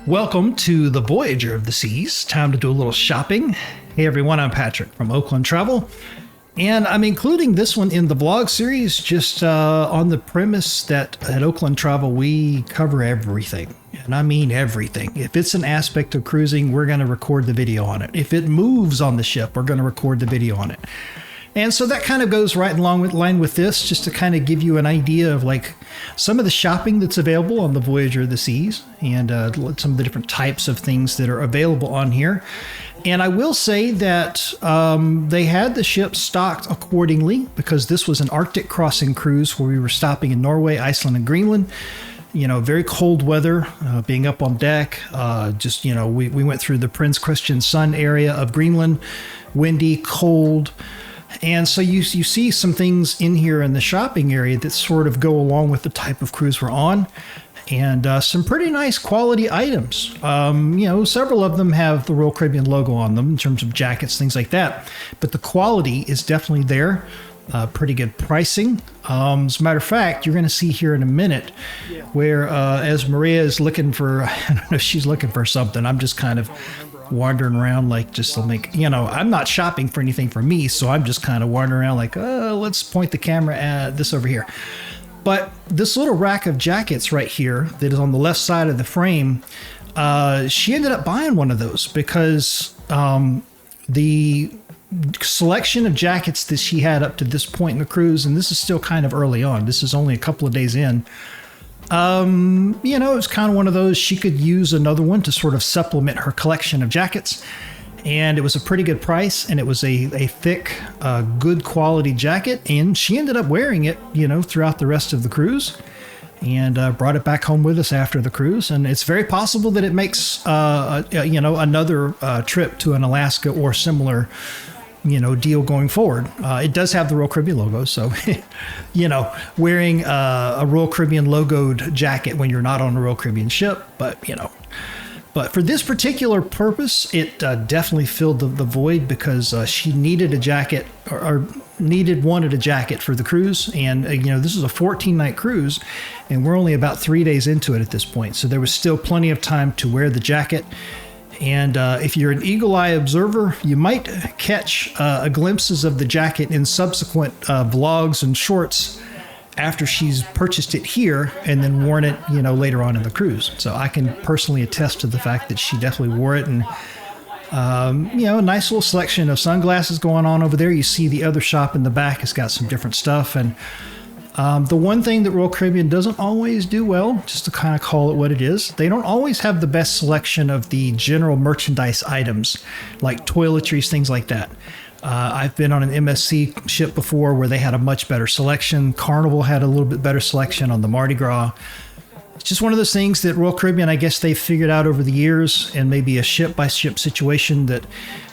Welcome to the Voyager of the Seas. Time to do a little shopping. Hey everyone, I'm Patrick from Oakland Travel, and I'm including this one in the vlog series just on the premise that at Oakland Travel we cover everything, and I mean everything. If it's an aspect of cruising, we're going to record the video on it. If it moves on the ship, we're going to record the video on it. And so that kind of goes right along with line with this, just to kind of give you an idea of like some of the shopping that's available on the Voyager of the Seas and some of the different types of things that are available on here. And I will say that they had the ship stocked accordingly because this was an Arctic crossing cruise where we were stopping in Norway, Iceland, and Greenland. You know, very cold weather, being up on deck. We went through the Prince Christian Sun area of Greenland, windy, cold. And so you see some things in here in the shopping area that sort of go along with the type of cruise we're on, and some pretty nice quality items. Several of them have the Royal Caribbean logo on them in terms of jackets, things like that. But the quality is definitely there. Pretty good pricing. As a matter of fact, you're going to see here in a minute where as Maria is looking for, I don't know if she's looking for something. I'm just kind of wandering around like just to make, I'm not shopping for anything for me. So I'm just kind of wandering around like, let's point the camera at this over here. But this little rack of jackets right here that is on the left side of the frame, she ended up buying one of those because the selection of jackets that she had up to this point in the cruise, and this is still kind of early on, this is only a couple of days in, it was kind of one of those, she could use another one to sort of supplement her collection of jackets. And it was a pretty good price, and it was a thick, good quality jacket. And she ended up wearing it, throughout the rest of the cruise, and brought it back home with us after the cruise. And it's very possible that it makes, another trip to an Alaska or similar deal going forward. It does have the Royal Caribbean logo, so wearing a Royal Caribbean logoed jacket when you're not on a Royal Caribbean ship, but for this particular purpose, it definitely filled the void because she needed a jacket or wanted a jacket for the cruise. And this is a 14-night cruise, and we're only about 3 days into it at this point, so there was still plenty of time to wear the jacket. And if you're an eagle-eye observer, you might catch glimpses of the jacket in subsequent vlogs and shorts after she's purchased it here and then worn it, later on in the cruise. So I can personally attest to the fact that she definitely wore it. And, a nice little selection of sunglasses going on over there. You see the other shop in the back has got some different stuff. And the one thing that Royal Caribbean doesn't always do well, just to kind of call it what it is, they don't always have the best selection of the general merchandise items like toiletries, things like that. I've been on an MSC ship before where they had a much better selection. Carnival had a little bit better selection on the Mardi Gras. It's just one of those things that Royal Caribbean, I guess they've figured out over the years, and maybe a ship-by-ship situation, that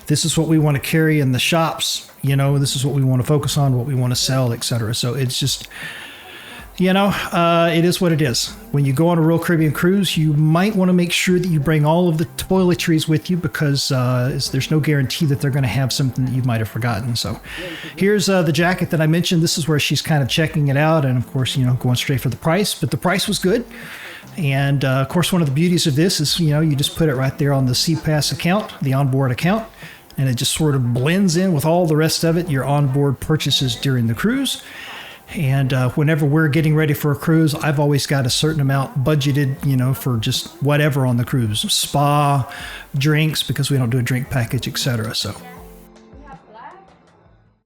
this is what we want to carry in the shops. This is what we want to focus on, what we want to sell, etc. So it's just, it is what it is. When you go on a Royal Caribbean cruise, you might want to make sure that you bring all of the toiletries with you because there's no guarantee that they're going to have something that you might have forgotten. So here's the jacket that I mentioned. This is where she's kind of checking it out. And of course, going straight for the price, but the price was good. And of course, one of the beauties of this is, you just put it right there on the SeaPass account, the onboard account, and it just sort of blends in with all the rest of it, your onboard purchases during the cruise. And whenever we're getting ready for a cruise, I've always got a certain amount budgeted, for just whatever on the cruise, spa, drinks, because we don't do a drink package, etc. So